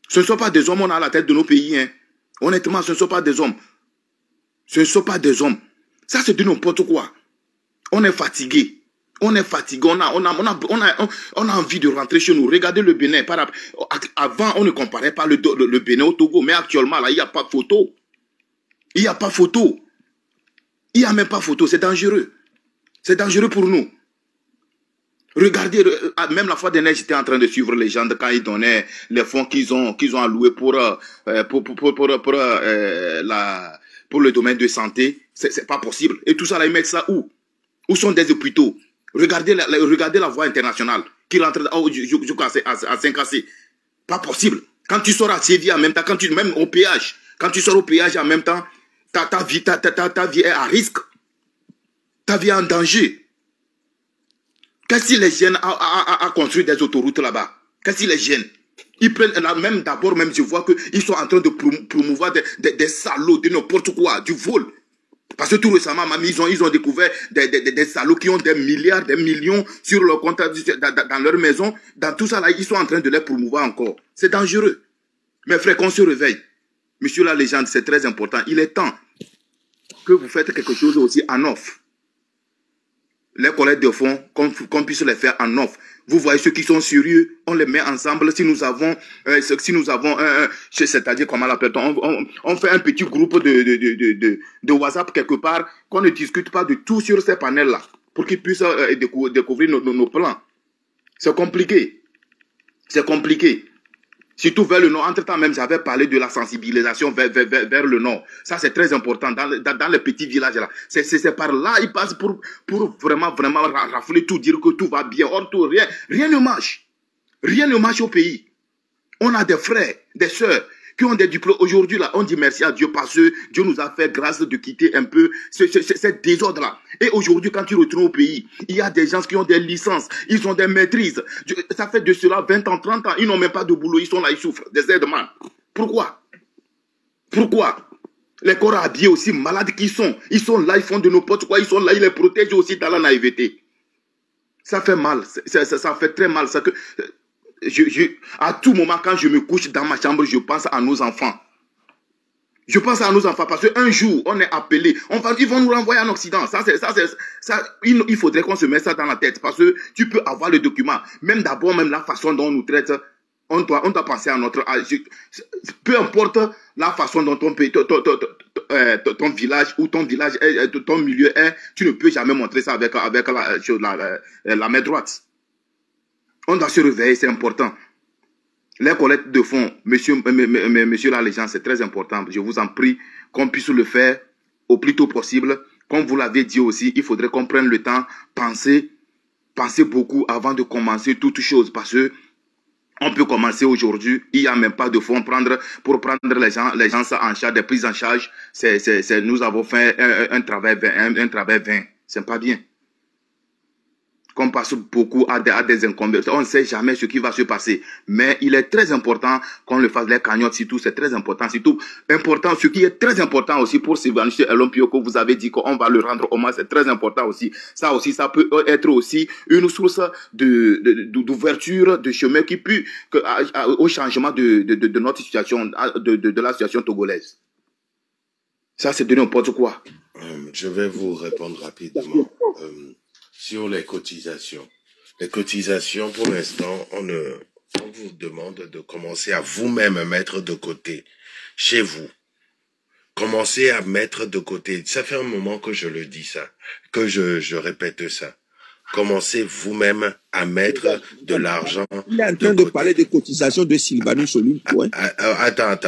Ce ne sont pas des hommes, on a à la tête de nos pays. Hein. Honnêtement, ce ne sont pas des hommes. Ce ne sont pas des hommes. Ça, c'est de n'importe quoi. On est fatigué. On est fatigué. On a envie de rentrer chez nous. Regardez le Bénin. Avant, on ne comparait pas le Bénin au Togo. Mais actuellement, là, il n'y a pas de photo. Il n'y a pas photo. Il n'y a même pas photo. C'est dangereux. C'est dangereux pour nous. Regardez, même la fois dernière, j'étais en train de suivre les gens quand ils donnaient les fonds qu'ils ont alloués pour le domaine de santé. C'est pas possible. Et tout ça, là, ils mettent ça où? Où sont des hôpitaux? Regardez la voie internationale qui rentre à 5AC. Pas possible. Quand tu sors à Séville en même temps, même au péage, quand tu sors au péage en même temps, ta vie est à risque. Ta vie est en danger. Qu'est-ce qui les gêne à construire des autoroutes là-bas? Qu'est-ce qui les gêne? Ils prennent, même d'abord, je vois qu'ils sont en train de promouvoir des salauds, de n'importe quoi, du vol. Parce que tout récemment, ils ont découvert des salauds qui ont des milliards, des millions sur leur compte dans leur maison. Dans tout ça, là, ils sont en train de les promouvoir encore. C'est dangereux. Mes frères, qu'on se réveille. Monsieur la légende, c'est très important. Il est temps que vous faites quelque chose aussi en off. Les collectes de fonds, qu'on puisse les faire en off. Vous voyez ceux qui sont sérieux, on les met ensemble. Si nous avons, c'est-à-dire comment l'appelle-t-on, on fait un petit groupe de WhatsApp quelque part, qu'on ne discute pas de tout sur ces panels-là, pour qu'ils puissent découvrir nos plans. C'est compliqué. C'est compliqué. Surtout vers le nord. Entre-temps même, j'avais parlé de la sensibilisation vers le nord. Ça, c'est très important dans les petits villages là. C'est par là, ils passent pour vraiment rafler tout, dire que tout va bien. Or, rien ne marche. Rien ne marche au pays. On a des frères, des sœurs qui ont des diplômes. Aujourd'hui, là, on dit merci à Dieu parce que Dieu nous a fait grâce de quitter un peu ce désordre-là. Et aujourd'hui, quand tu retournes au pays, il y a des gens qui ont des licences, ils ont des maîtrises. Ça fait de cela 20 ans, 30 ans, ils n'ont même pas de boulot, ils sont là, ils souffrent, des aides-man. Pourquoi? Pourquoi? Les corps habillés aussi, malades qu'ils sont, ils sont là, ils font de n'importe quoi, ils sont là, ils les protègent aussi dans la naïveté. Ça fait mal, ça fait très mal. Ça que... à tout moment, quand je me couche dans ma chambre, je pense à nos enfants. Je pense à nos enfants parce qu'un jour, on est appelé. Ils vont nous renvoyer en Occident. Il faudrait qu'on se mette ça dans la tête parce que tu peux avoir le document. Même d'abord, même la façon dont on nous traite, on doit penser à notre âge. Peu importe la façon dont ton village ou ton milieu est, tu ne peux jamais montrer ça avec la main droite. On doit se réveiller, c'est important. Les collectes de fonds, monsieur la légende, c'est très important. Je vous en prie qu'on puisse le faire au plus tôt possible. Comme vous l'avez dit aussi, il faudrait qu'on prenne le temps, penser beaucoup avant de commencer toute chose. Parce que on peut commencer aujourd'hui, il n'y a même pas de fonds pour prendre les gens en charge, des prises en charge. Nous avons fait un travail vain. C'est pas bien. Qu'on passe beaucoup à des incombés. On ne sait jamais ce qui va se passer. Mais il est très important qu'on le fasse. Les cagnottes, surtout, c'est très important. Surtout, ce qui est très important aussi pour Sylvain Elompio, vous avez dit qu'on va le rendre hommage, c'est très important aussi. Ça aussi, ça peut être aussi une source d'ouverture, de chemin qui peut, au changement de notre situation, de la situation togolaise. Ça, c'est de n'importe quoi. Je vais vous répondre rapidement. Sur les cotisations. Les cotisations, pour l'instant, on vous demande de commencer à vous-même mettre de côté, chez vous. Commencez à mettre de côté. Ça fait un moment que je le dis ça, que je répète ça. Commencez vous-même à mettre de l'argent. Il est en train de parler des cotisations de Sylvanus Olympio. Attends.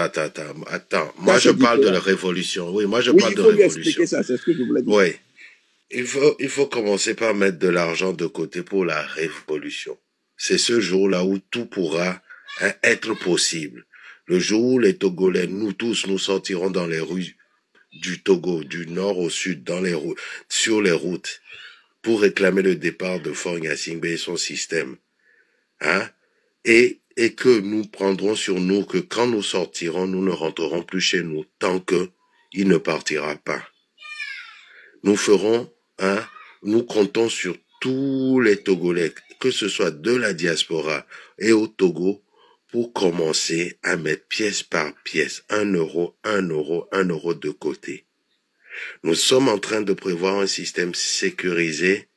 Moi, je parle de la révolution. Oui, moi, je parle de révolution. Oui, il faut lui expliquer ça, c'est ce que je voulais dire. Oui. Il faut commencer par mettre de l'argent de côté pour la révolution. C'est ce jour-là où tout pourra être possible. Le jour où les Togolais, nous tous, nous sortirons dans les rues du Togo, du nord au sud, sur les routes, pour réclamer le départ de Faure Gnassingbé et son système. Et que nous prendrons sur nous que quand nous sortirons, nous ne rentrerons plus chez nous tant que il ne partira pas. Nous ferons nous comptons sur tous les Togolais, que ce soit de la diaspora et au Togo, pour commencer à mettre pièce par pièce, 1 euro, 1 euro, 1 euro de côté. Nous sommes en train de prévoir un système sécurisé,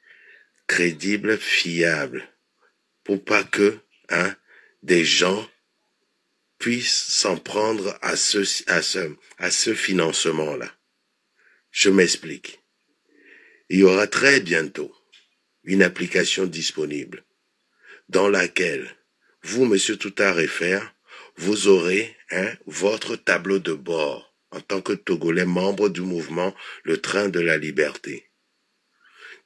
crédible, fiable, pour pas que des gens puissent s'en prendre à ce financement-là. Je m'explique. Il y aura très bientôt une application disponible dans laquelle vous, monsieur Touta-Refaire, vous aurez votre tableau de bord en tant que Togolais membre du mouvement Le Train de la Liberté.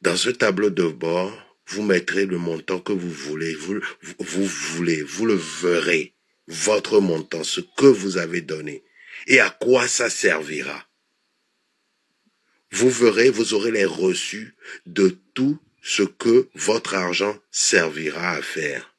Dans ce tableau de bord, vous mettrez le montant que vous voulez, vous le verrez, votre montant, ce que vous avez donné et à quoi ça servira. Vous verrez, vous aurez les reçus de tout ce que votre argent servira à faire.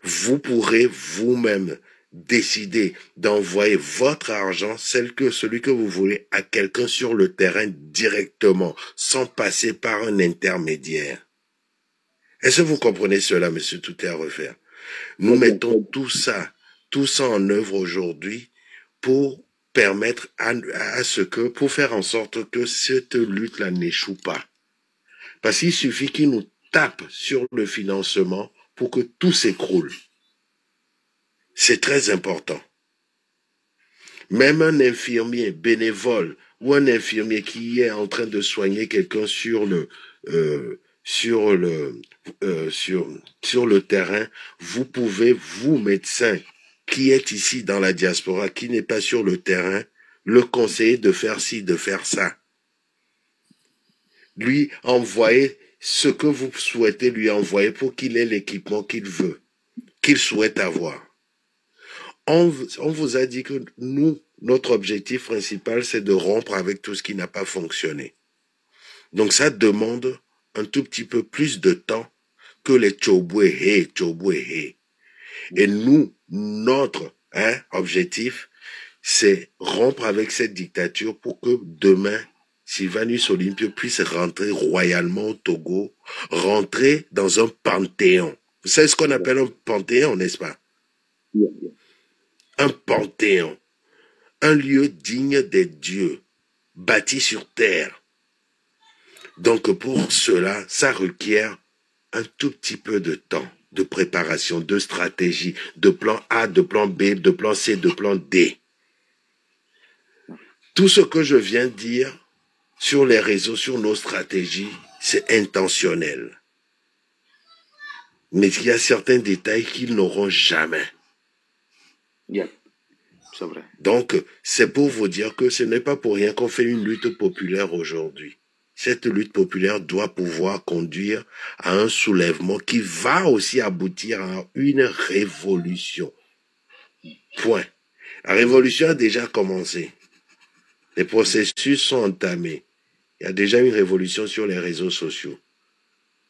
Vous pourrez vous-même décider d'envoyer votre argent, celui que vous voulez, à quelqu'un sur le terrain directement, sans passer par un intermédiaire. Est-ce que vous comprenez cela, monsieur Touta-Refaire? Nous mettons tout ça en œuvre aujourd'hui pour permettre pour faire en sorte que cette lutte-là n'échoue pas. Parce qu'il suffit qu'ils nous tapent sur le financement pour que tout s'écroule. C'est très important. Même un infirmier bénévole ou un infirmier qui est en train de soigner quelqu'un sur le terrain, vous pouvez, vous médecin qui êtes ici dans la diaspora, qui n'est pas sur le terrain, le conseiller de faire ci, de faire ça. Lui envoyer ce que vous souhaitez lui envoyer pour qu'il ait l'équipement qu'il veut, qu'il souhaite avoir. On vous a dit que notre objectif principal, c'est de rompre avec tout ce qui n'a pas fonctionné. Donc ça demande un tout petit peu plus de temps que les tchoboué. Et nous, notre objectif, c'est rompre avec cette dictature pour que demain, Sylvanus Olympio puisse rentrer royalement au Togo, rentrer dans un panthéon. Vous savez ce qu'on appelle un panthéon, n'est-ce pas? Un panthéon, un lieu digne des dieux, bâti sur terre. Donc pour cela, ça requiert un tout petit peu de temps, de préparation, de stratégie, de plan A, de plan B, de plan C, de plan D. Tout ce que je viens de dire sur les réseaux, sur nos stratégies, c'est intentionnel. Mais il y a certains détails qu'ils n'auront jamais. Yeah. C'est vrai. Donc, c'est pour vous dire que ce n'est pas pour rien qu'on fait une lutte populaire aujourd'hui. Cette lutte populaire doit pouvoir conduire à un soulèvement qui va aussi aboutir à une révolution. Point. La révolution a déjà commencé. Les processus sont entamés. Il y a déjà une révolution sur les réseaux sociaux.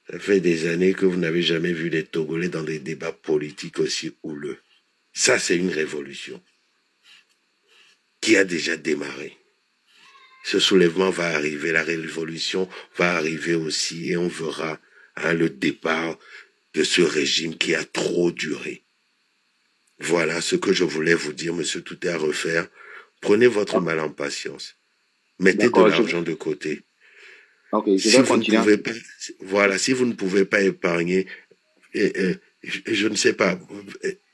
Ça fait des années que vous n'avez jamais vu les Togolais dans des débats politiques aussi houleux. Ça, c'est une révolution qui a déjà démarré. Ce soulèvement va arriver, la révolution va arriver aussi, et on verra le départ de ce régime qui a trop duré. Voilà ce que je voulais vous dire, monsieur Touta-Refaire. Prenez votre mal en patience. Mettez de l'argent de côté. Okay, si vous ne pouvez pas, voilà, si vous ne pouvez pas épargner, je ne sais pas,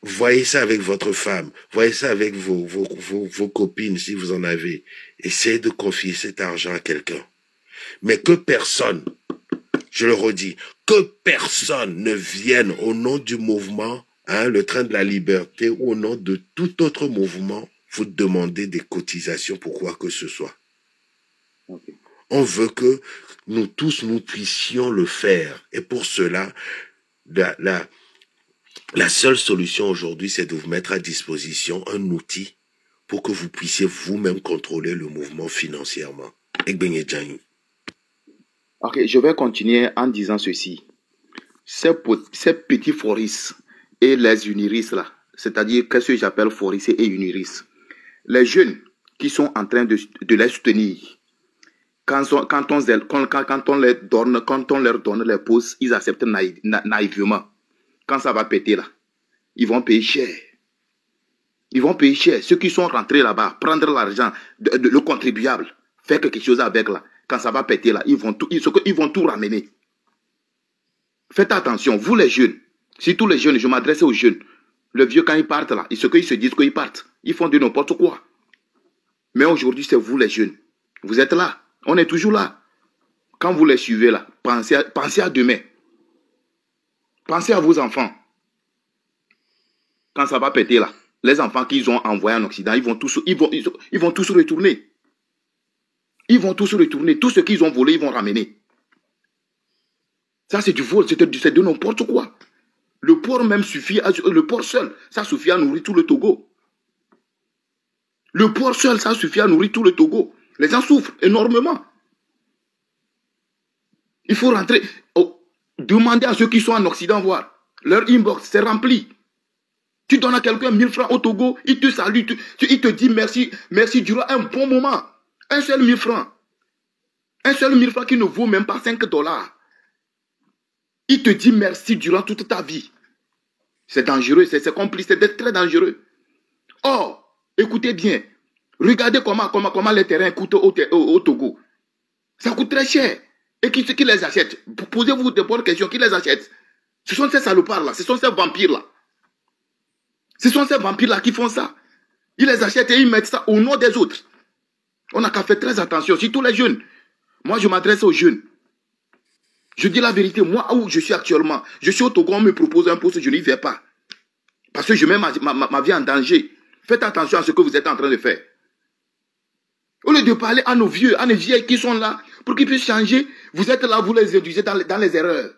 voyez ça avec votre femme, voyez ça avec vos copines si vous en avez. Essayez de confier cet argent à quelqu'un. Mais que personne, je le redis, que personne ne vienne au nom du mouvement, le train de la liberté, ou au nom de tout autre mouvement, vous demander des cotisations pour quoi que ce soit. Okay. On veut que nous tous, nous puissions le faire. Et pour cela, la seule solution aujourd'hui, c'est de vous mettre à disposition un outil pour que vous puissiez vous-même contrôler le mouvement financièrement. Ok, je vais continuer en disant ceci. Ces petits foristes et les uniris là, c'est-à-dire qu'est-ce que j'appelle foristes et uniris, les jeunes qui sont en train de les soutenir, quand on leur donne les pauses, ils acceptent naïvement. Quand ça va péter là, Ils vont payer cher. Ils vont payer cher. Ceux qui sont rentrés là-bas, prendre l'argent, le contribuable, faire quelque chose avec là. Quand ça va péter là, ils vont tout ramener. Faites attention, vous les jeunes, surtout les jeunes, je m'adresse aux jeunes. Le vieux, quand ils partent là, ce qu'ils se disent qu'ils partent, ils font de n'importe quoi. Mais aujourd'hui, c'est vous les jeunes. Vous êtes là. On est toujours là. Quand vous les suivez là, pensez à demain. Pensez à vos enfants. Quand ça va péter là, les enfants qu'ils ont envoyés en Occident, ils vont tous retourner. Ils vont tous retourner. Tout ce qu'ils ont volé, ils vont ramener. Ça, c'est du vol, c'est de n'importe quoi. Le porc même suffit, le porc seul, ça suffit à nourrir tout le Togo. Le porc seul, ça suffit à nourrir tout le Togo. Les gens souffrent énormément. Il faut rentrer. Demandez à ceux qui sont en Occident voir. Leur inbox, c'est rempli. Tu donnes à quelqu'un 1000 francs au Togo, il te salue, il te dit merci, merci durant un bon moment. Un seul 1000 francs. Un seul 1000 francs qui ne vaut même pas 5 $. Il te dit merci durant toute ta vie. C'est dangereux, c'est complice, c'est très dangereux. Or, écoutez bien, regardez comment les terrains coûtent au Togo. Ça coûte très cher. Et qui les achète? Posez-vous de bonnes questions, qui les achète? Ce sont ces salopards-là, ce sont ces vampires-là. Ce sont ces vampires-là qui font ça. Ils les achètent et ils mettent ça au nom des autres. On n'a qu'à faire très attention, surtout les jeunes. Moi, je m'adresse aux jeunes. Je dis la vérité, moi, où je suis actuellement, je suis au Togo, on me propose un poste, je n'y vais pas. Parce que je mets ma vie en danger. Faites attention à ce que vous êtes en train de faire. Au lieu de parler à nos vieux, à nos vieilles qui sont là, pour qu'ils puissent changer, vous êtes là, vous les induisez dans les erreurs.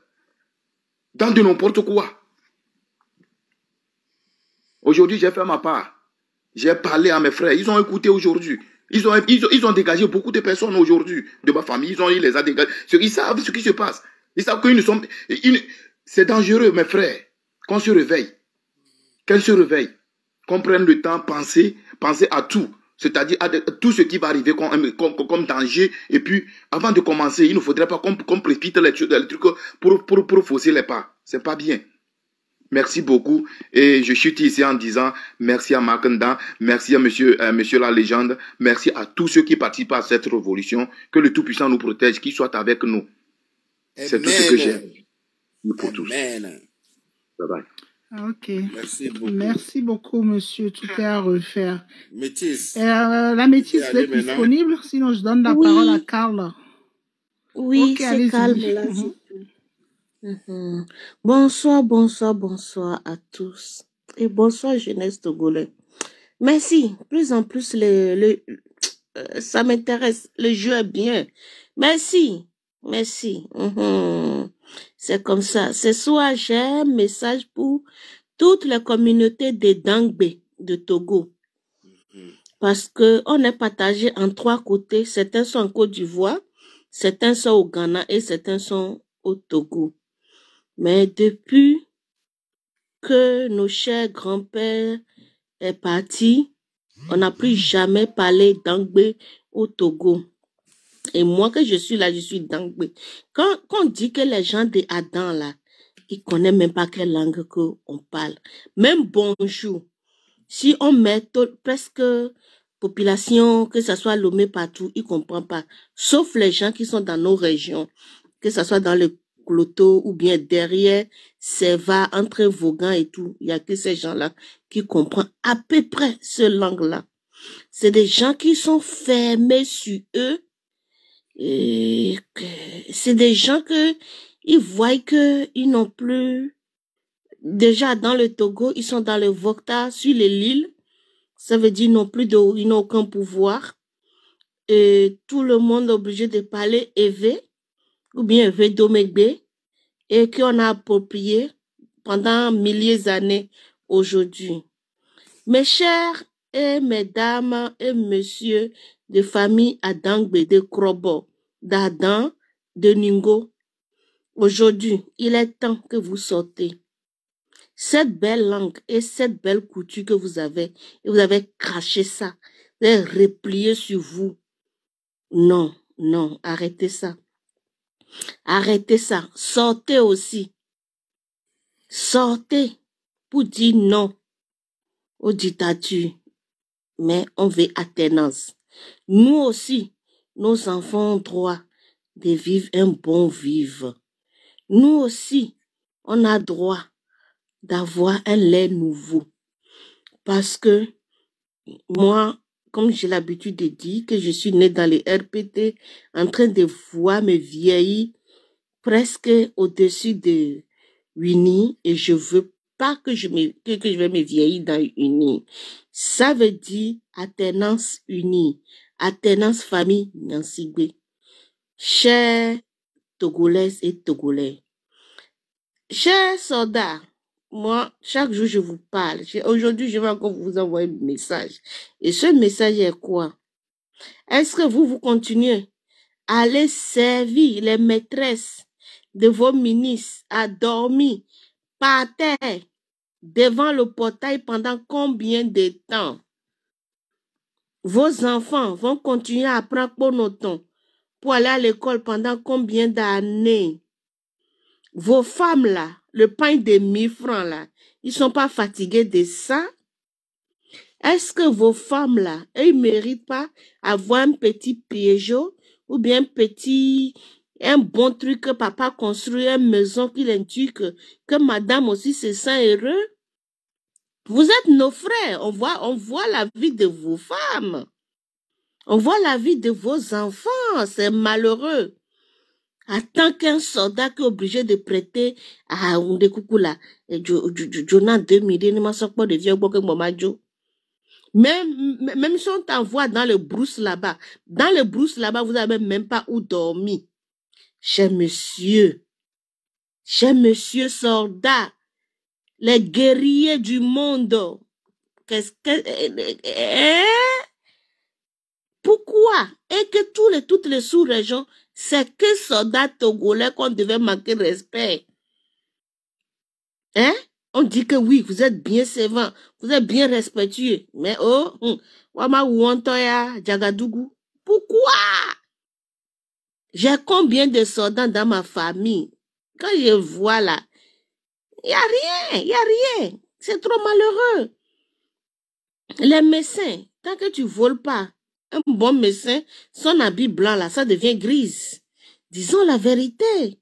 Dans de n'importe quoi. Aujourd'hui, j'ai fait ma part. J'ai parlé à mes frères. Ils ont écouté aujourd'hui. Ils ont dégagé beaucoup de personnes aujourd'hui de ma famille. Ils les ont dégagés. Ils savent ce qui se passe. Ils savent qu'ils ne sont... C'est dangereux, mes frères. Qu'on se réveille. Qu'on se réveille. Qu'on prenne le temps, penser à tout. C'est-à-dire à tout ce qui va arriver comme danger. Et puis, avant de commencer, il ne faudrait pas qu'on précipite les trucs pour fausser les pas. C'est pas bien. Merci beaucoup. Et je chute ici en disant merci à Makanda, merci à monsieur la légende, merci à tous ceux qui participent à cette révolution. Que le Tout-Puissant nous protège, qu'il soit avec nous. C'est tout ce que j'ai pour tous. Bye bye. Ok. Merci beaucoup, monsieur. Tout est à refaire. Métis. La métisse est disponible, sinon je donne la parole à Carl. Oui, okay, c'est calme là. Bonsoir à tous. Et bonsoir, jeunesse togolais. Merci. Plus en plus, ça m'intéresse. Le jeu est bien. Merci. C'est comme ça. Ce soir, j'ai un message pour toutes les communautés des Dangbe de Togo. Parce que on est partagé en 3 côtés. Certains sont en Côte d'Ivoire, certains sont au Ghana et certains sont au Togo. Mais depuis que nos chers grands-pères est parti, on n'a plus jamais parlé d'Angbe au Togo. Et moi que je suis là, je suis d'Angbe. Quand on dit que les gens de Adam là, ils connaissent même pas quelle langue qu'on parle. Même bonjour. Si on met presque population, que ce soit Lomé partout, ils comprennent pas. Sauf les gens qui sont dans nos régions, que ce soit dans le Cloto ou bien derrière Seva, entre Vaughan et tout, il y a que ces gens-là qui comprennent à peu près ce langue-là. C'est des gens qui sont fermés sur eux. Et c'est des gens que ils voient que ils n'ont plus. Déjà dans le Togo, ils sont dans le Vokta, sur l'île. Ça veut dire ils n'ont aucun pouvoir. Et tout le monde est obligé de parler Evé ou bien Evé Domegbe et qu'on a approprié pendant milliers d'années aujourd'hui. Mes chers et mesdames et messieurs de famille Adangbe, de Krobo, d'Adan, de Ningo, aujourd'hui, il est temps que vous sortez. Cette belle langue et cette belle couture que vous avez, et vous avez craché ça, vous avez replié sur vous. Non, arrêtez ça. Arrêtez ça. Sortez aussi. Sortez. pour dire non aux dictatures, mais on veut alternance. Nous aussi, nos enfants ont droit de vivre un bon vivre. Nous aussi, on a droit d'avoir un lait nouveau. Parce que moi, comme j'ai l'habitude de dire que je suis née dans les RPT, en train de voir me vieillir presque au-dessus de Uni, et je veux pas que je vais me vieillir dans Uni. Ça veut dire alternance unie, alternance famille Nyansigbe. Chers Togolaises et Togolais, chers soldats, moi, chaque jour, je vous parle. Aujourd'hui, je vais encore vous envoyer un message. Et ce message est quoi? Est-ce que vous continuez à aller servir les maîtresses de vos ministres à dormir par terre devant le portail pendant combien de temps? Vos enfants vont continuer à prendre Ponoton pour aller à l'école pendant combien d'années? Vos femmes là, le pain de 1000 francs là, ils sont pas fatigués de ça? Est-ce que vos femmes là, elles ne méritent pas avoir un petit Peugeot ou bien un bon truc que papa construit, une maison qu'il indique que madame aussi se sent heureux? Vous êtes nos frères, on voit la vie de vos femmes. On voit la vie de vos enfants, c'est malheureux. En tant qu'un soldat qui est obligé de prêter à un de coucou là, Jonah 2000, ne m'a sorti pas de vieux bois que Momadjo. Même si on t'envoie dans le brousse là-bas, vous n'avez même pas où dormir. Cher monsieur soldat, les guerriers du monde, pourquoi? Et que toutes les sous-régions, c'est que soldats togolais qu'on devait manquer respect. Hein? On dit que oui, vous êtes bien sévant, vous êtes bien respectueux. Mais pourquoi? J'ai combien de soldats dans ma famille? Quand je vois là, il n'y a rien. C'est trop malheureux. Les médecins, tant que tu voles pas, un bon médecin, son habit blanc là, ça devient grise. Disons la vérité.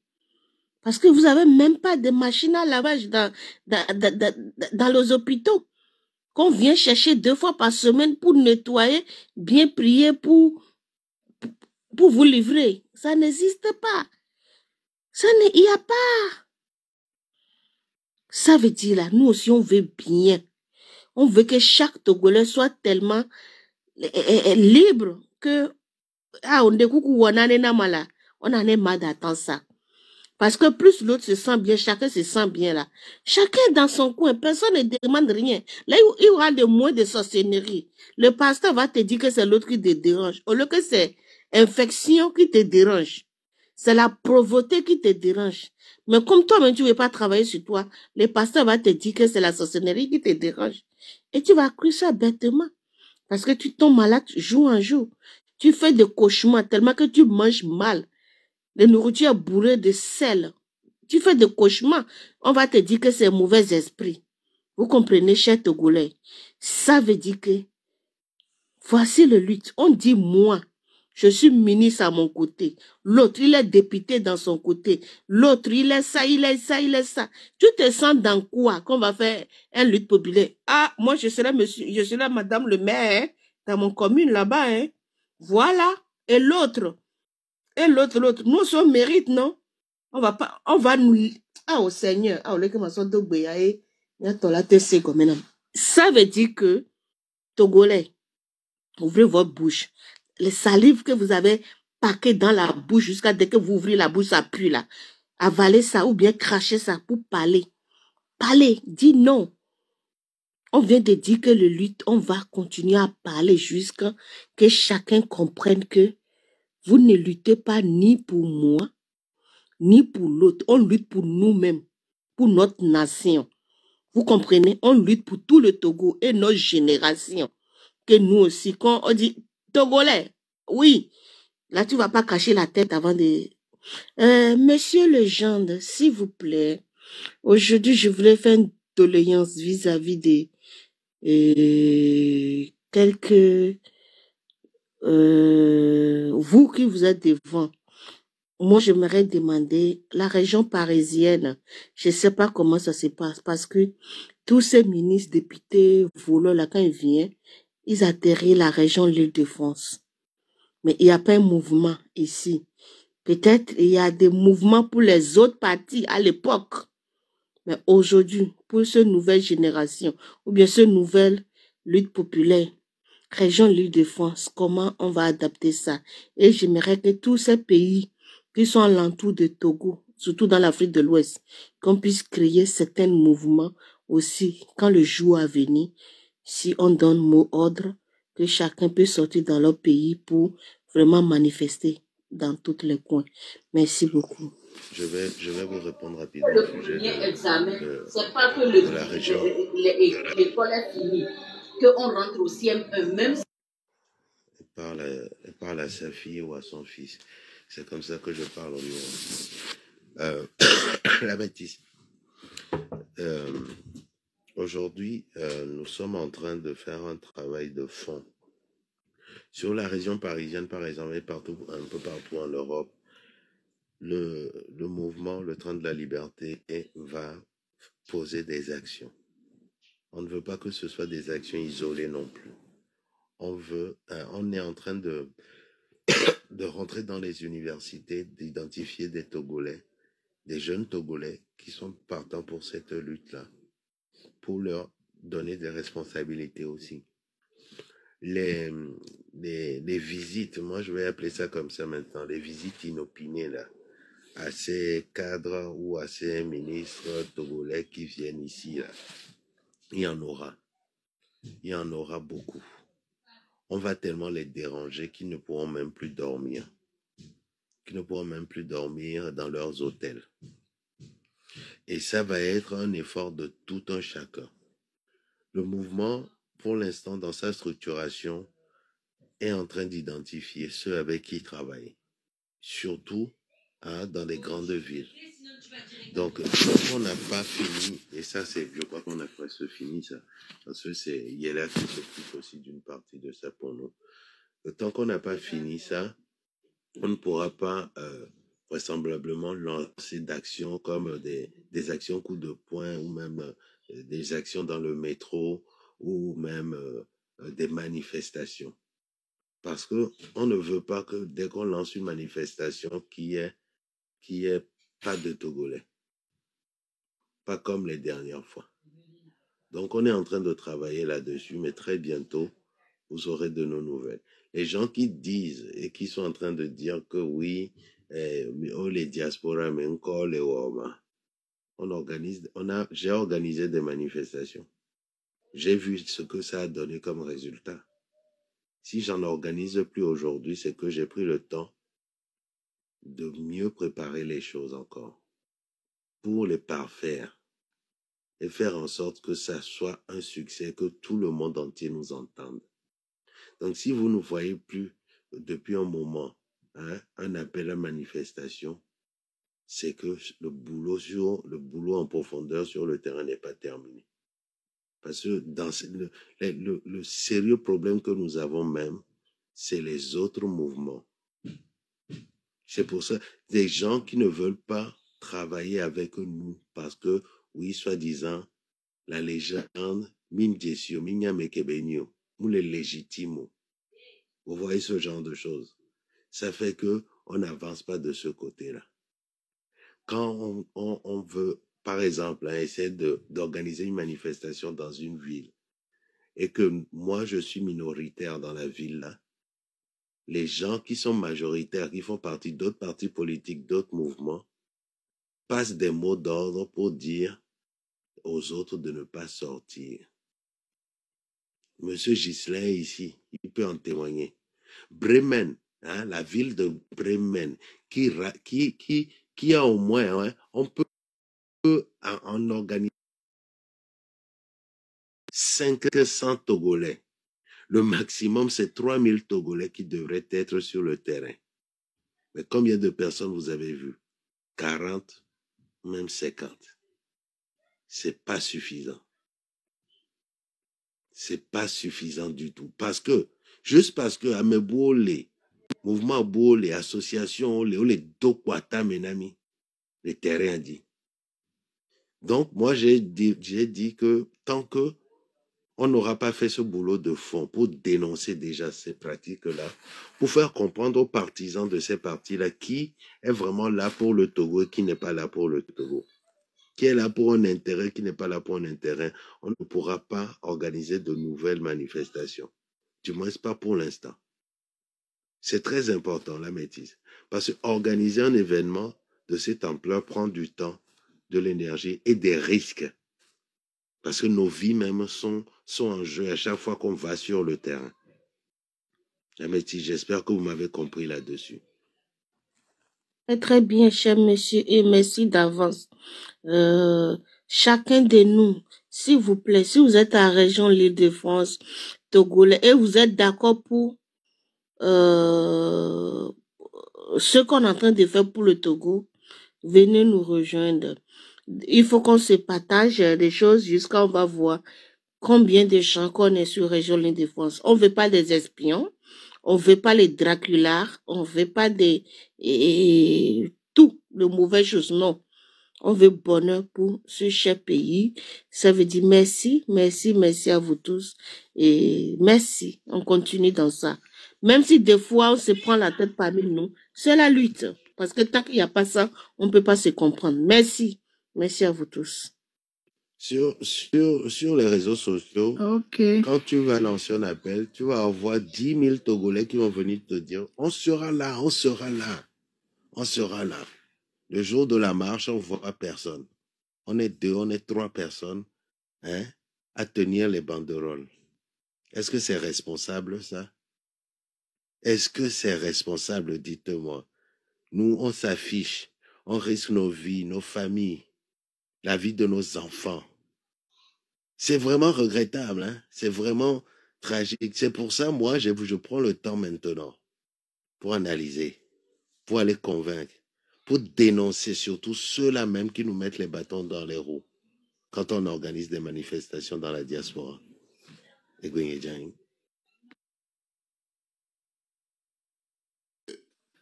Parce que vous n'avez même pas de machine à lavage dans les hôpitaux qu'on vient chercher 2 fois par semaine pour nettoyer, bien prier pour vous livrer. Ça n'existe pas. Il n'y a pas. Ça veut dire là, nous aussi on veut bien. On veut que chaque Togolais soit tellement libre que on en est marre d'attendre ça. Parce que plus l'autre se sent bien, chacun se sent bien là. Chacun dans son coin, personne ne demande rien. Là, il y aura de moins de sorcellerie. Le pasteur va te dire que c'est l'autre qui te dérange. Au lieu que c'est infection qui te dérange. C'est la pauvreté qui te dérange. Mais comme toi-même, tu ne veux pas travailler sur toi, le pasteur va te dire que c'est la sorcellerie qui te dérange. Et tu vas croire ça bêtement. Parce que tu tombes malade jour en jour. Tu fais des cauchemars tellement que tu manges mal. Les nourritures bourrées de sel. Tu fais des cauchemars. On va te dire que c'est un mauvais esprit. Vous comprenez, cher Togolais? Ça veut dire que voici le lutte. On dit moi. Je suis ministre à mon côté. L'autre, il est député dans son côté. L'autre, il est ça, il est ça, il est ça. Tu te sens dans quoi qu'on va faire une lutte populaire? Ah, moi, je serai madame le maire, hein, dans mon commune là-bas, hein. Voilà. Et l'autre. Nous sommes mérite, non? On va nous... Ah, au Seigneur. Ah, ça veut dire que, Togolais, ouvrez votre bouche. Les salives que vous avez paquées dans la bouche jusqu'à dès que vous ouvrez la bouche, ça pue là. Avalez ça ou bien crachez ça pour parler. Parlez, dis non. On vient de dire que le lutte, on va continuer à parler jusqu'à que chacun comprenne que vous ne luttez pas ni pour moi, ni pour l'autre. On lutte pour nous-mêmes, pour notre nation. Vous comprenez? On lutte pour tout le Togo et notre génération. Que nous aussi, quand on dit Togolais, oui, là tu vas pas cacher la tête avant de... Monsieur le gendre, s'il vous plaît, aujourd'hui je voulais faire doléance vis-à-vis des quelques... vous qui vous êtes devant, moi, j'aimerais demander, la région parisienne, je ne sais pas comment ça se passe, parce que tous ces ministres, députés, voleurs, là, quand ils viennent, ils atterrissent la région L'Île-de-France. Mais il n'y a pas un mouvement ici. Peut-être il y a des mouvements pour les autres partis à l'époque. Mais aujourd'hui, pour cette nouvelle génération, ou bien cette nouvelle lutte populaire, région L'Île-de-France, comment on va adapter ça? Et j'aimerais que tous ces pays qui sont alentour de Togo, surtout dans l'Afrique de l'Ouest, qu'on puisse créer certains mouvements aussi, quand le jour a venu, si on donne mot ordre, que chacun peut sortir dans leur pays pour vraiment manifester dans tous les coins. Merci beaucoup. Je vais vous répondre rapidement au sujet C'est pas que la région. L'école est finie, qu'on rentre au CM1, même si... Elle parle à sa fille ou à son fils. C'est comme ça que je parle au numéro. La bêtise. Aujourd'hui, nous sommes en train de faire un travail de fond. Sur la région parisienne, par exemple, et partout, un peu partout en Europe, le mouvement, le train de la liberté va poser des actions. On ne veut pas que ce soit des actions isolées non plus. On est en train de rentrer dans les universités, d'identifier des Togolais, des jeunes Togolais qui sont partants pour cette lutte-là, pour leur donner des responsabilités aussi. Les visites, moi je vais appeler ça comme ça maintenant, les visites inopinées là, à ces cadres ou à ces ministres togolais qui viennent ici là, il y en aura beaucoup. On va tellement les déranger qu'ils ne pourront même plus dormir. Dans leurs hôtels. Et ça va être un effort de tout un chacun. Le mouvement, pour l'instant, dans sa structuration, est en train d'identifier ceux avec qui il travaille. Surtout dans les grandes villes. Donc, on n'a pas fini, et ça, je crois qu'on a presque fini ça, parce que c'est Yella qui s'occupe aussi d'une partie de ça pour nous. Tant qu'on n'a pas fini ça, on ne pourra pas vraisemblablement lancer d'actions comme des actions coup de poing ou même des actions dans le métro ou même des manifestations. Parce que on ne veut pas que dès qu'on lance une manifestation qui est pas de Togolais. Pas comme les dernières fois. Donc on est en train de travailler là-dessus, mais très bientôt, vous aurez de nos nouvelles. Les gens qui disent et qui sont en train de dire que oui, les diasporas, mais encore les Woma, j'ai organisé des manifestations. J'ai vu ce que ça a donné comme résultat. Si j'en organise plus aujourd'hui, c'est que j'ai pris le temps de mieux préparer les choses encore pour les parfaire et faire en sorte que ça soit un succès, que tout le monde entier nous entende. Donc, si vous ne voyez plus depuis un moment un appel à manifestation, c'est que le boulot en profondeur sur le terrain n'est pas terminé. Parce que dans le sérieux problème que nous avons même, c'est les autres mouvements. C'est pour ça, des gens qui ne veulent pas travailler avec nous parce que, oui, soi-disant, la légende, Minjesio, Minyamekebenio, nous les légitimons. Vous voyez ce genre de choses. Ça fait que on n'avance pas de ce côté-là. Quand on veut, par exemple, essayer d'organiser une manifestation dans une ville et que moi, je suis minoritaire dans la ville-là, les gens qui sont majoritaires, qui font partie d'autres partis politiques, d'autres mouvements, passent des mots d'ordre pour dire aux autres de ne pas sortir. Monsieur Ghislain ici, il peut en témoigner. Bremen, la ville de Bremen, qui a au moins, on peut en organiser 500 Togolais. Le maximum, c'est 3000 Togolais qui devraient être sur le terrain. Mais combien de personnes vous avez vu? 40, même 50. c'est pas suffisant. C'est pas suffisant du tout. Parce que, juste parce que Amebole, mouvement Bole, association, les Dokwata Menami, les terrains dit. Donc, moi, j'ai dit que tant que on n'aura pas fait ce boulot de fond pour dénoncer déjà ces pratiques-là, pour faire comprendre aux partisans de ces partis-là qui est vraiment là pour le Togo et qui n'est pas là pour le Togo. Qui est là pour un intérêt, qui n'est pas là pour un intérêt. On ne pourra pas organiser de nouvelles manifestations. Du moins, pas pour l'instant. C'est très important, la métisse. Parce que organiser un événement de cette ampleur prend du temps, de l'énergie et des risques. Parce que nos vies même sont en jeu à chaque fois qu'on va sur le terrain. La métisse, j'espère que vous m'avez compris là-dessus. Très bien, cher monsieur, et merci d'avance. Chacun de nous, s'il vous plaît, si vous êtes à la région Île-de-France, Togolais, et vous êtes d'accord pour ce qu'on est en train de faire pour le Togo, venez nous rejoindre. Il faut qu'on se partage des choses jusqu'à on va voir combien de gens qu'on est sur la région Île-de-France. On veut pas des espions, on veut pas les Draculars, on veut pas des tout de mauvaises choses, non. On veut bonheur pour ce cher pays. Ça veut dire merci, merci, merci à vous tous. Et merci, on continue dans ça. Même si des fois on se prend la tête parmi nous, c'est la lutte. Parce que tant qu'il n'y a pas ça, on ne peut pas se comprendre. Merci, merci à vous tous. Sur les réseaux sociaux, quand tu vas lancer un appel, tu vas avoir 10 000 Togolais qui vont venir te dire « On sera là, on sera là, on sera là ». Le jour de la marche, on ne voit personne. On est 2, on est 3 personnes à tenir les banderoles. Est-ce que c'est responsable, ça? Est-ce que c'est responsable, dites-moi? Nous, on s'affiche, on risque nos vies, nos familles, la vie de nos enfants. C'est vraiment regrettable, hein? C'est vraiment tragique. C'est pour ça, moi, je prends le temps maintenant pour analyser, pour aller convaincre, pour dénoncer surtout ceux-là même qui nous mettent les bâtons dans les roues quand on organise des manifestations dans la diaspora.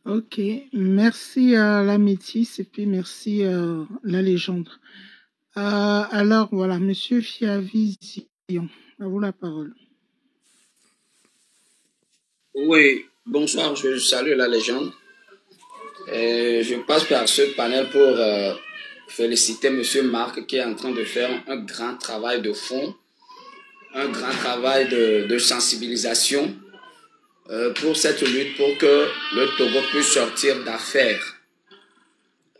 Ok, merci à la métisse et puis merci à la légende. Alors voilà, monsieur Fiavizion, à vous la parole. Oui, bonsoir, je salue la légende. Je passe par ce panel pour féliciter monsieur Marc qui est en train de faire un grand travail de fond, un grand travail de sensibilisation pour cette lutte, pour que le Togo puisse sortir d'affaires.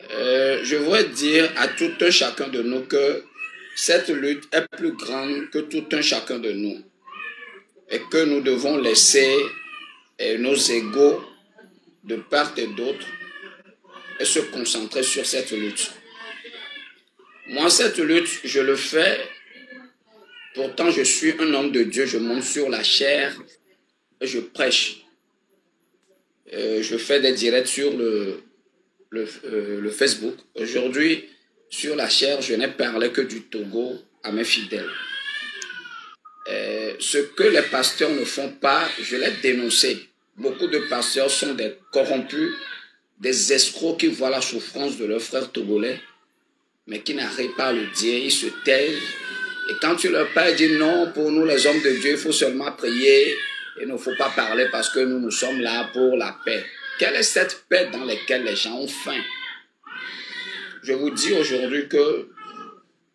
Je voudrais dire à tout un chacun de nous que cette lutte est plus grande que tout un chacun de nous et que nous devons laisser nos égos de part et d'autre et se concentrer sur cette lutte. Moi, cette lutte, je le fais, pourtant je suis un homme de Dieu, je monte sur la chair et je prêche. Je fais des directs sur le Facebook. Aujourd'hui, sur la chair, je n'ai parlé que du Togo à mes fidèles. Ce que les pasteurs ne font pas, je l'ai dénoncé. Beaucoup de pasteurs sont des corrompus, des escrocs qui voient la souffrance de leurs frères togolais, mais qui n'arrivent pas à le dire, ils se taisent. Et quand tu leur parles, ils disent non, pour nous les hommes de Dieu, il faut seulement prier, il ne faut pas parler parce que nous sommes là pour la paix. Quelle est cette paix dans laquelle les gens ont faim? Je vous dis aujourd'hui que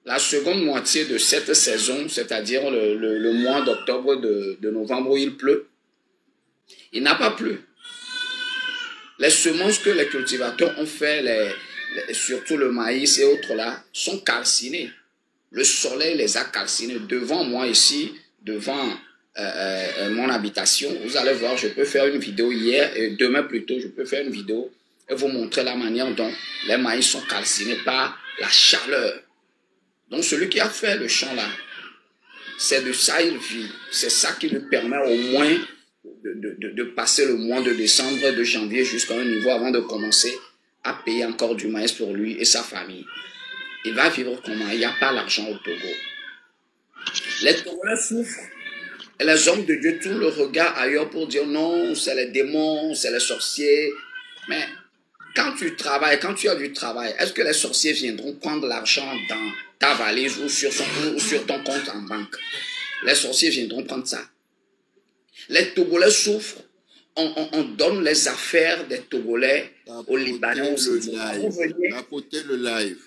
la seconde moitié de cette saison, c'est-à-dire le mois d'octobre, de novembre où il pleut, il n'a pas plu. Les semences que les cultivateurs ont fait, surtout le maïs et autres là, sont calcinées. Le soleil les a calcinés. Devant moi ici, devant mon habitation, vous allez voir, je peux faire une vidéo hier, et demain plutôt, je peux faire une vidéo et vous montrer la manière dont les maïs sont calcinés par la chaleur. Donc celui qui a fait le champ là, c'est de ça il vit. C'est ça qui lui permet au moins de passer le mois de décembre, de janvier jusqu'à un niveau avant de commencer à payer encore du maïs pour lui et sa famille. il va vivre comment? Il n'y a pas l'argent au Togo. Les Togolais souffrent. Et les hommes de Dieu tournent le regard ailleurs pour dire non, c'est les démons, c'est les sorciers. Mais quand tu travailles, quand tu as du travail, est-ce que les sorciers viendront prendre l'argent dans ta valise ou sur ton compte en banque? Les sorciers viendront prendre ça. Les Togolais souffrent. On donne les affaires des Togolais aux Libanais. Côté le live.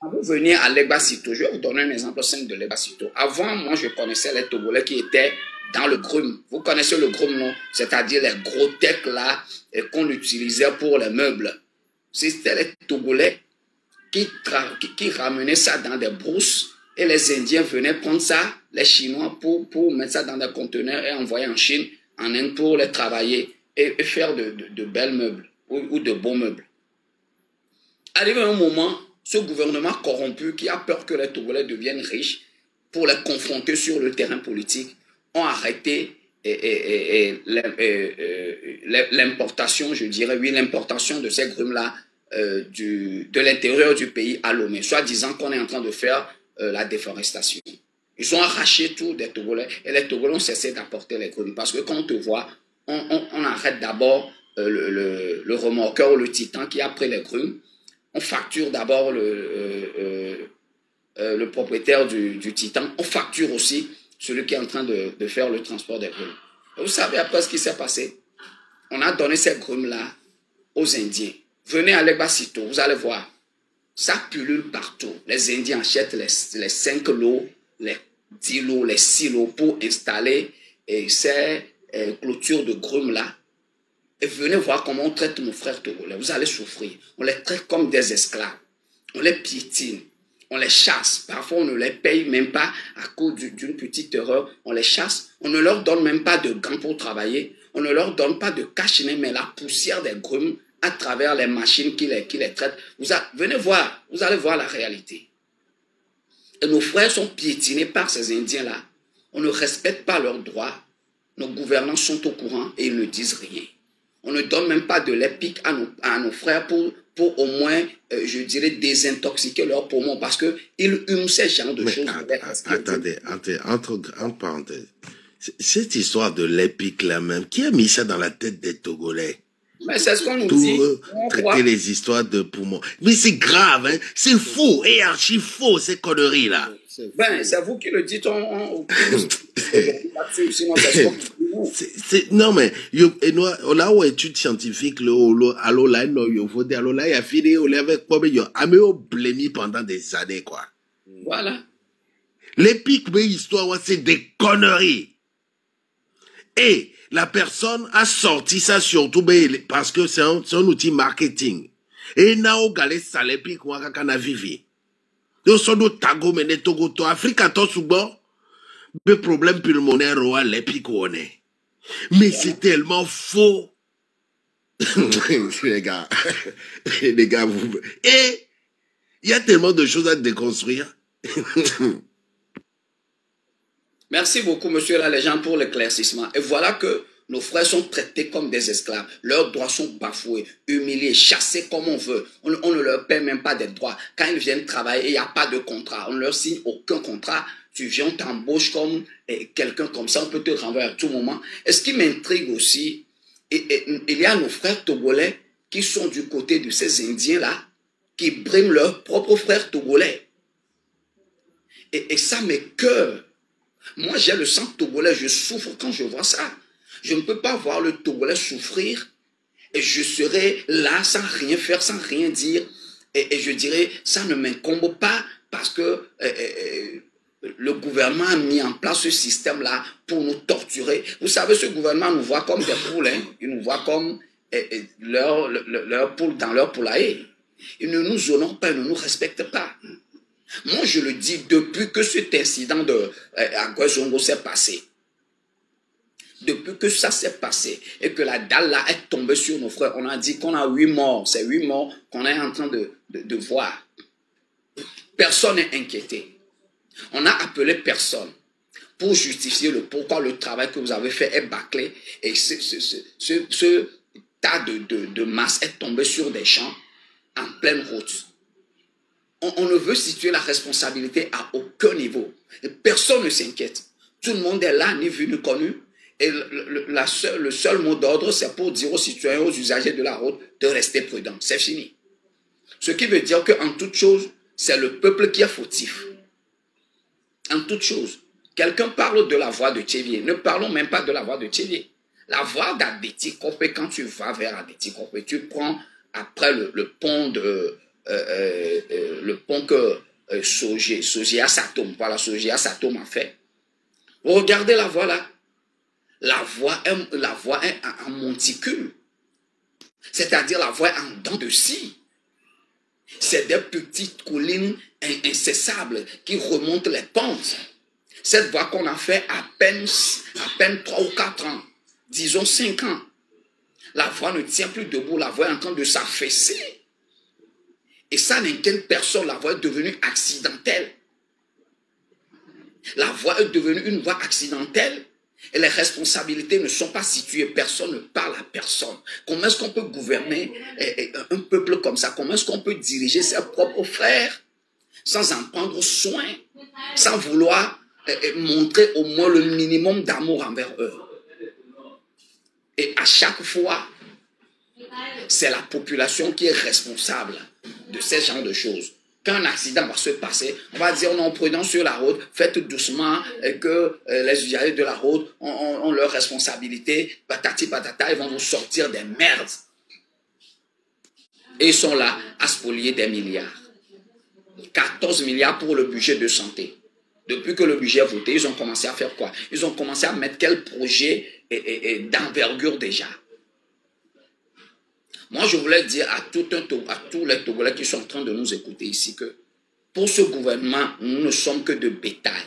Quand vous venez à Legbasito, je vais vous donner un exemple simple de Legbasito. Avant, moi, je connaissais les Togolais qui étaient dans le grume. Vous connaissez le grume, non? C'est-à-dire les gros techs là qu'on utilisait pour les meubles. C'était les Togolais qui ramenaient ça dans des brousses et les Indiens venaient prendre ça, les Chinois, pour mettre ça dans des conteneurs et envoyer en Chine, en Inde pour les travailler et faire de belles meubles ou de beaux meubles. Arrivé un moment, ce gouvernement corrompu qui a peur que les Togolais deviennent riches pour les confronter sur le terrain politique, ont arrêté l'importation, je dirais, oui, l'importation de ces grumes-là de l'intérieur du pays à Lomé, soit disant qu'on est en train de faire la déforestation. Ils ont arraché tout des Togolais et les Togolais ont cessé d'apporter les grumes parce que quand on te voit, on arrête d'abord le remorqueur ou le titan qui a pris les grumes. On facture d'abord le propriétaire du titan. On facture aussi celui qui est en train de faire le transport des grumes. Et vous savez après ce qui s'est passé? On a donné ces grumes-là aux Indiens. Venez à Legbasito, vous allez voir. Ça pullule partout. Les Indiens achètent les 5 lots, les 10 lots, les 6 lots pour installer ces clôtures de grumes-là. Et venez voir comment on traite nos frères togolais. Vous allez souffrir. On les traite comme des esclaves. On les piétine. On les chasse. Parfois, on ne les paye même pas à cause d'une petite erreur. On les chasse. On ne leur donne même pas de gants pour travailler. On ne leur donne pas de cache-nez, mais la poussière des grumes à travers les machines qui les traitent. Venez voir. Vous allez voir la réalité. Et nos frères sont piétinés par ces Indiens-là. On ne respecte pas leurs droits. Nos gouvernants sont au courant et ils ne disent rien. On ne donne même pas de l'épique à nos frères pour au moins, je dirais, désintoxiquer leurs poumons parce qu'ils hument ces genres de choses. Attendez, entre parenthèses. Cette histoire de l'épique là même, qui a mis ça dans la tête des Togolais? Mais c'est ce qu'on nous dit. Traiter les histoires de poumons. Mais c'est grave, hein? C'est faux et archi faux, ces conneries là. Ben, c'est vous qui le dites. Non, mais on a une étude scientifique, alors là, il faut dire, alors là, il a fini, on avait quoi, mais il a blémi pendant des années, quoi. Voilà. L'épique, mais histoire, c'est des conneries. Et la personne a sorti ça surtout parce que c'est un outil marketing. Et now, galé, ça l'épique, on a vivi. Donc, son autre tago, mais les Togo, Afrique, à ton souvent, le problème pulmonaire, l'épique, on est. Mais c'est tellement faux. les gars, vous... Et il y a tellement de choses à déconstruire. Merci beaucoup, monsieur la légende, pour l'éclaircissement. Et voilà que nos frères sont traités comme des esclaves. Leurs droits sont bafoués, humiliés, chassés comme on veut. On ne leur paie même pas des droits. Quand ils viennent travailler, il n'y a pas de contrat. On ne leur signe aucun contrat. Tu viens, on t'embauche comme quelqu'un comme ça, on peut te renvoyer à tout moment. Et ce qui m'intrigue aussi, il y a nos frères togolais qui sont du côté de ces Indiens-là, qui briment leurs propres frères togolais. Et ça m'écoeure. Moi, j'ai le sang togolais, je souffre quand je vois ça. Je ne peux pas voir le Togolais souffrir et je serai là sans rien faire, sans rien dire. Et je dirais, ça ne m'incombe pas parce que le gouvernement a mis en place ce système-là pour nous torturer. Vous savez, ce gouvernement nous voit comme des poules. Hein? Il nous voit comme leur poule dans leur poulailler. Ils ne nous honorent pas, ils ne nous respectent pas. Moi, je le dis, depuis que cet incident à Gwezongo s'est passé, depuis que ça s'est passé et que la dalle là est tombée sur nos frères, on a dit qu'on a 8 morts. C'est 8 morts qu'on est en train de voir. Personne n'est inquiété. On a appelé personne pour justifier le pourquoi le travail que vous avez fait est bâclé et ce tas de masse est tombé sur des champs en pleine route. On ne veut situer la responsabilité à aucun niveau. Et personne ne s'inquiète. Tout le monde est là, ni vu ni connu. Et le seul mot d'ordre, c'est pour dire aux citoyens, aux usagers de la route, de rester prudents. C'est fini. Ce qui veut dire qu'en toute chose, c'est le peuple qui est fautif. En toute chose. Quelqu'un parle de la voie de Tchévier. Ne parlons même pas de la voie de Tchévier. La voie d'Adeti-Kopé, quand tu vas vers Adeti-Kopé, tu prends après le pont que Sogea Satom, voilà, Sogea Satom a fait. Regardez la voie là. La voie est en monticule. C'est-à-dire la voie est en dents de scie. C'est des petites collines incessables qui remontent les pentes. Cette voie qu'on a fait à peine 3 ou 4 ans, disons 5 ans. La voie ne tient plus debout, la voie est en train de s'affaisser. Et ça n'inquiète personne, la voie est devenue accidentelle. La voie est devenue une voie accidentelle et les responsabilités ne sont pas situées. Personne ne parle à personne. Comment est-ce qu'on peut gouverner un peuple comme ça? Comment est-ce qu'on peut diriger ses propres frères sans en prendre soin, sans vouloir montrer au moins le minimum d'amour envers eux? Et à chaque fois, c'est la population qui est responsable de ce genre de choses. Quand un accident va se passer, on va dire non, prudent sur la route, faites doucement, et que les usagers de la route ont leur responsabilité, patati patata, ils vont vous sortir des merdes. Et ils sont là à spolier des milliards. 14 milliards pour le budget de santé. Depuis que le budget est voté, ils ont commencé à faire quoi? Ils ont commencé à mettre quel projet d'envergure déjà? Moi, je voulais dire à tous les Togolais qui sont en train de nous écouter ici que pour ce gouvernement, nous ne sommes que de bétail.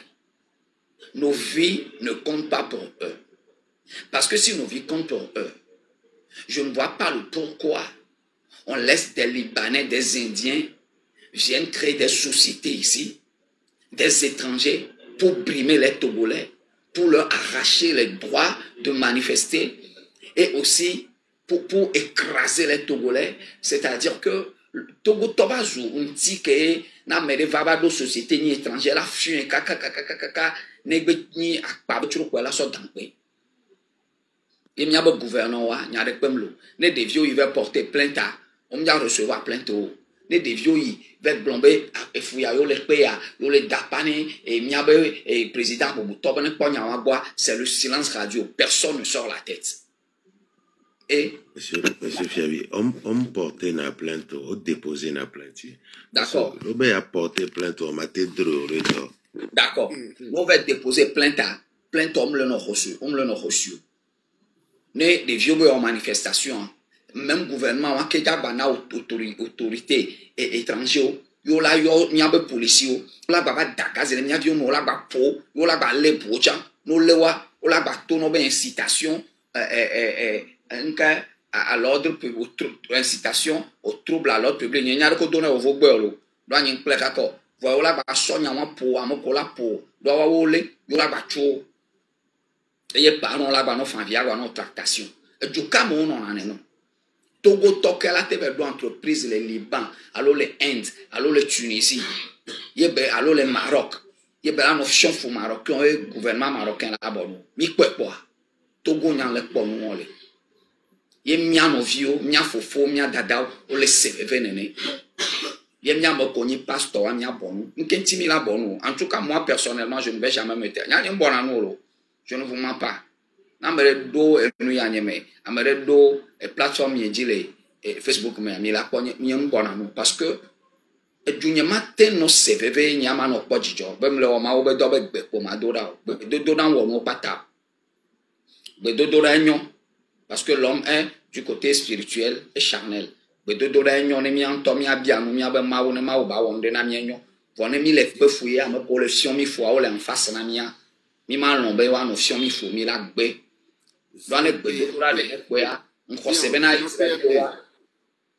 Nos vies ne comptent pas pour eux. Parce que si nos vies comptent pour eux, je ne vois pas le pourquoi on laisse des Libanais, des Indiens viennent créer des sociétés ici, des étrangers pour brimer les Togolais, pour leur arracher les droits de manifester et aussi pour écraser les Togolais. C'est-à-dire que Togo Tobazo, on dit que na mere vabado société ni étrangère la fuit kaka ni akpa tro ko la so dankwe. Et mi abo gouverneur wa nya de pemlo. Ne devio il va porter plainte, on va recevoir plainte. Ne devio il va blomber et fouya yo le peya, yo le dapane et mi abo et président Bobo Tobane ponya wa bois, c'est le silence radio, personne ne sort la tête. Et Monsieur Fiavi, on portait une plainte, on déposait une plainte. D'accord. On a porté plainte, on m'a été drôle. D'accord. On va déposer plainte, on l'a reçu. Ne des vieux en manifestation, même gouvernement, qui a bana autorité et étranger, yo la yo nyabe policier, la baba dakaze le nyavio no la ba po, yo la ba le pocha, no lewa, o la ba to no be incitation à l'ordre public, incitation au trouble à l'ordre public. Il n'y a pas de donner au vogbeur. Doit y avoir un peu voilà ba sonya wa po amoko la po doit wa wole yo la ba cho et pas non la ba no fan via no tractation et du Cameroun on en est non. Togo toke la tebe do entreprise les Liban, alors les Inde, alors les Tunisie, yebe alors les Maroc, yebe la no fion fu Maroc, le gouvernement marocain la bon. Mi kwe quoi. Togo nyan le po no le. Ye mia no vio, mia fofo, mia dada o le seveve nene. Ye mia mo koni pasteur, mia bon. Nkenti mi la bon. En tout cas, moi personnellement, je ne vais jamais me taire. Nya bon anolo. Je ne vous mens pas. Amere do enu ya nyeme. Amere do plateforme yedile Facebook me mi la ponye mi bon anolo parce que edunya matin no seveve nyama no pojijo. Bem le o ma o be do be gbe po ma do da. Do dan wo no pata. Be do da nyon. Parce que l'homme est du côté spirituel et charnel. Mais de dorénavant, on mi antomi abia, on mi abe ma on ma oba on de na mi enyo. On mi le peu fouiller, me pour le sion mi fou, on le en face na mia. Mi ma lombe wa no sion mi fou, mi la gbe. Dans le gbe de la le kwea, on croise bena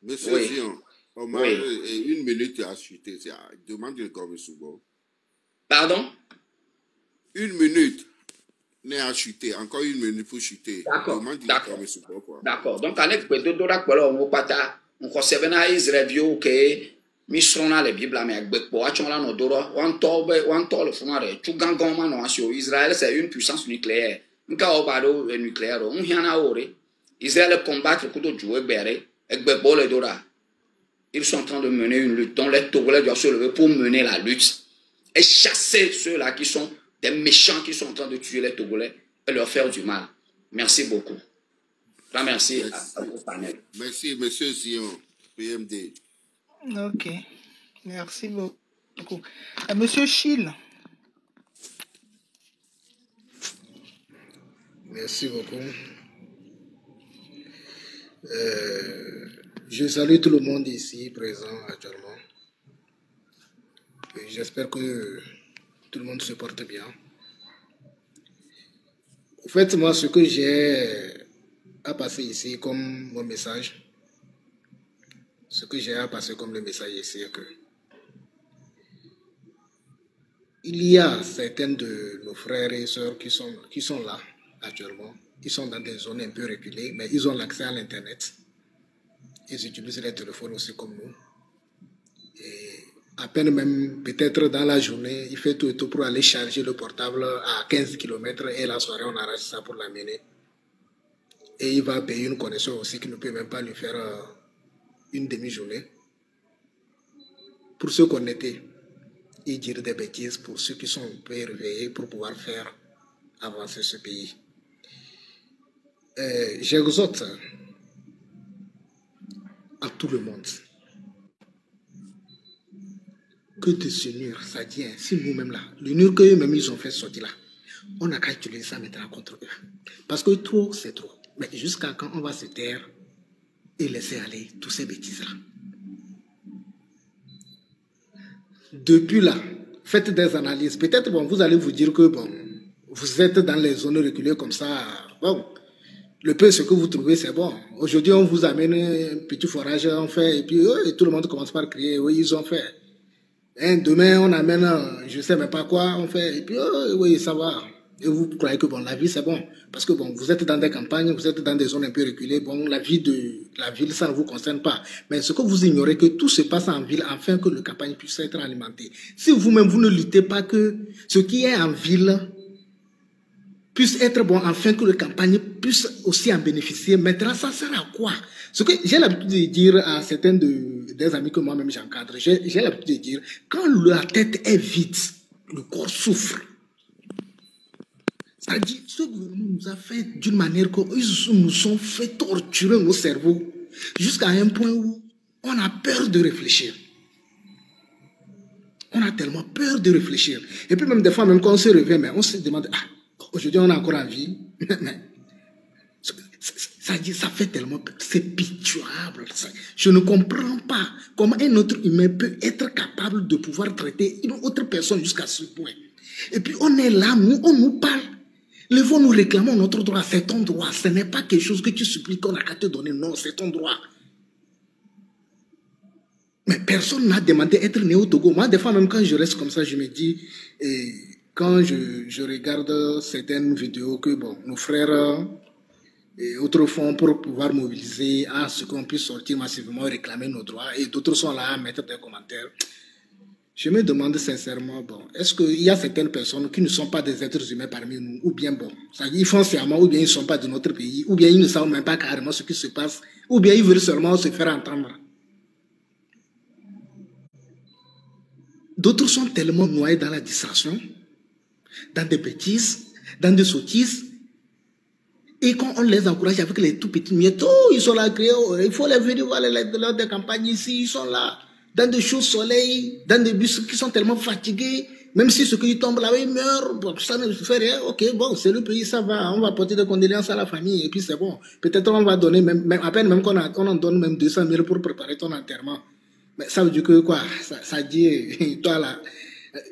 Monsieur Zion, Omar, une minute à chuter, demande le comme Soubo. Pardon? Une minute. N'est à chuter, encore une minute pour chuter. D'accord. Donc, avec Pedro Dora, on pata, on conserve na Israël, que Misrona le Bible mais Bekbo Achonla no Doro, one tall fumare, Chugangon no Asio, Israël c'est une puissance nucléaire. Nka obado nucléaire, on hiana ore. Israël combattre le coup de jouer béré, et Bekbo le Dora. Ils sont en train de mener une lutte dont les Togolais doivent se lever pour mener la lutte et chasser ceux-là qui sont des méchants qui sont en train de tuer les Togolais et leur faire du mal. Merci beaucoup. Merci à vos panels. Merci, monsieur Zion, PMD. Ok, merci beaucoup. Monsieur Chil. Merci beaucoup. Je salue tout le monde ici présent actuellement. J'espère que tout le monde se porte bien. En fait, moi, ce que j'ai à passer ici comme mon message, c'est que il y a certains de nos frères et sœurs qui sont là actuellement. Ils sont dans des zones un peu reculées, mais ils ont l'accès à l'Internet. Ils utilisent les téléphones aussi comme nous. Et à peine même, peut-être dans la journée, il fait tout et tout pour aller charger le portable à 15 km et la soirée, on arrache ça pour l'amener. Et il va payer une connexion aussi qui ne peut même pas lui faire une demi-journée. Pour ceux qu'on était, et dire des bêtises pour ceux qui sont un peu réveillés pour pouvoir faire avancer ce pays. J'exhorte à tout le monde que de s'unir, ça dit, si nous-mêmes là, l'unir qu'eux-mêmes ils ont fait sortir là, on n'a qu'à utiliser ça maintenant contre eux. Parce que trop, c'est trop. Mais jusqu'à quand on va se taire et laisser aller tous ces bêtises-là. Depuis là, faites des analyses. Peut-être, bon, vous allez vous dire que, bon, vous êtes dans les zones reculées comme ça, bon, le peu ce que vous trouvez, c'est bon. Aujourd'hui, on vous amène un petit forage, on fait, et puis et tout le monde commence par crier, oui, ils ont fait. Et demain, on amène, je ne sais même pas quoi, on fait, et puis oui, ça va. Et vous croyez que bon, la vie, c'est bon. Parce que bon, vous êtes dans des campagnes, vous êtes dans des zones un peu reculées, bon, la vie de la ville, ça ne vous concerne pas. Mais ce que vous ignorez, que tout se passe en ville afin que le campagne puisse être alimenté. Si vous-même, vous ne luttez pas que ce qui est en ville puisse être bon, afin que le campagne puisse aussi en bénéficier, maintenant, ça sert à quoi? Ce que j'ai l'habitude de dire à certains des amis que moi-même j'encadre, j'ai l'habitude de dire, quand la tête est vide, le corps souffre. C'est-à-dire, ce gouvernement nous a fait d'une manière qu'ils nous ont fait torturer nos cerveaux jusqu'à un point où on a peur de réfléchir. On a tellement peur de réfléchir. Et puis même des fois, même quand on se réveille, mais on se demande, ah, aujourd'hui on a encore envie. Ça fait tellement peur. C'est pitoyable. Je ne comprends pas comment un autre humain peut être capable de pouvoir traiter une autre personne jusqu'à ce point. Et puis on est là, nous, on nous parle. Levons, nous réclamons notre droit, c'est ton droit. Ce n'est pas quelque chose que tu supplies qu'on a qu'à te donner. Non, c'est ton droit. Mais personne n'a demandé d'être né au Togo. Moi, des fois, même quand je reste comme ça, je me dis, quand je regarde certaines vidéos que bon, nos frères et autres font pour pouvoir mobiliser à ce qu'on puisse sortir massivement et réclamer nos droits, et d'autres sont là à mettre des commentaires. Je me demande sincèrement, bon, est-ce qu'il y a certaines personnes qui ne sont pas des êtres humains parmi nous, ou bien bon, ils font sciemment, ou bien ils ne sont pas de notre pays, ou bien ils ne savent même pas carrément ce qui se passe, ou bien ils veulent seulement se faire entendre. D'autres sont tellement noyés dans la distraction, dans des bêtises, dans des sottises, et quand on les encourage avec les tout petits miettes, oh, ils sont là, il faut les venir voir lors des campagnes ici, ils sont là. Dans des chauds soleil, dans des bus qui sont tellement fatigués, même si ceux qui tombent là-bas, ils meurent, bon, ça ne fait rien, ok, bon, c'est le pays, ça va, on va porter des condoléances à la famille, et puis c'est bon. Peut-être on va donner, même à peine même qu'on en donne même 200 000 pour préparer ton enterrement. Mais ça veut dire que quoi, ça dit, toi là,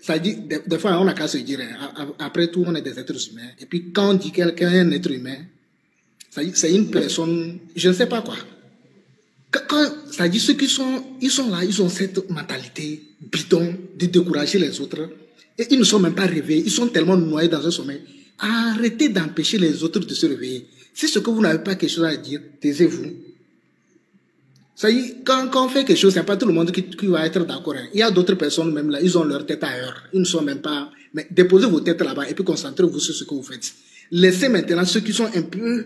ça dit, des fois on n'a qu'à se dire, hein, après tout on est des êtres humains, et puis quand on dit quelqu'un est un être humain, c'est une personne, je ne sais pas quoi. Quand ça dit ceux qui sont, ils sont là, ils ont cette mentalité bidon de décourager les autres, et ils ne sont même pas réveillés, ils sont tellement noyés dans un sommeil. Arrêtez d'empêcher les autres de se réveiller. Si ce que vous n'avez pas quelque chose à dire, taisez-vous. Ça y est, quand on fait quelque chose, c'est pas tout le monde qui va être d'accord. Hein. Il y a d'autres personnes même là, ils ont leur tête ailleurs. Ils ne sont même pas... Mais déposez vos têtes là-bas et puis concentrez-vous sur ce que vous faites. Laissez maintenant ceux qui sont un peu...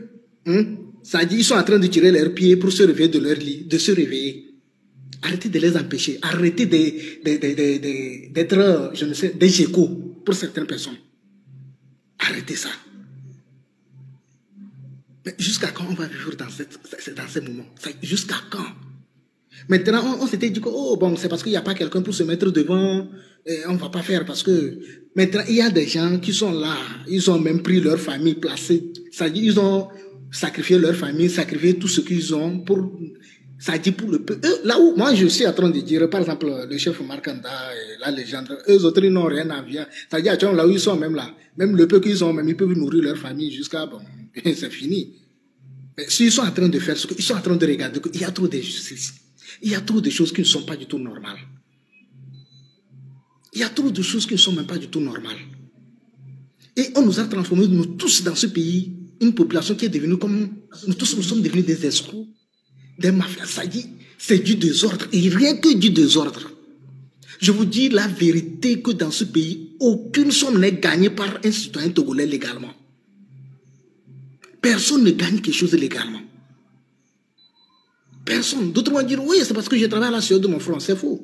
ça dit, ils sont en train de tirer leurs pieds pour se réveiller de leur lit, de se réveiller. Arrêtez de les empêcher. Arrêtez d'être, je ne sais, des échos pour certaines personnes. Arrêtez ça. Mais jusqu'à quand on va vivre dans ces moments? Jusqu'à quand? Maintenant, on s'était dit que, oh, bon, c'est parce qu'il n'y a pas quelqu'un pour se mettre devant, on ne va pas faire parce que... Maintenant, il y a des gens qui sont là, ils ont même pris leur famille placée. Ça dit, ils ont sacrifié leur famille, sacrifié tout ce qu'ils ont pour... Ça dit pour le peuple. Là où moi je suis en train de dire, par exemple, le chef Markanda et la légende, eux autres, ils n'ont rien à voir. Ça dit, là où ils sont même là, même le peu qu'ils ont, même ils peuvent nourrir leur famille jusqu'à, bon, c'est fini. Mais s'ils sont en train de faire ce qu'ils sont en train de regarder, il y a trop d'injustice. Il y a trop de choses qui ne sont pas du tout normales. Il y a trop de choses qui ne sont même pas du tout normales. Et on nous a transformés, nous tous, dans ce pays, une population qui est devenue comme... Nous tous, nous sommes devenus des escrocs, des mafias. Ça dit, c'est du désordre. Et rien que du désordre. Je vous dis la vérité que dans ce pays, aucune somme n'est gagnée par un citoyen togolais légalement. Personne ne gagne quelque chose légalement. Personne. D'autres vont dire, oui, c'est parce que je travaille à la CEO de mon front. C'est faux.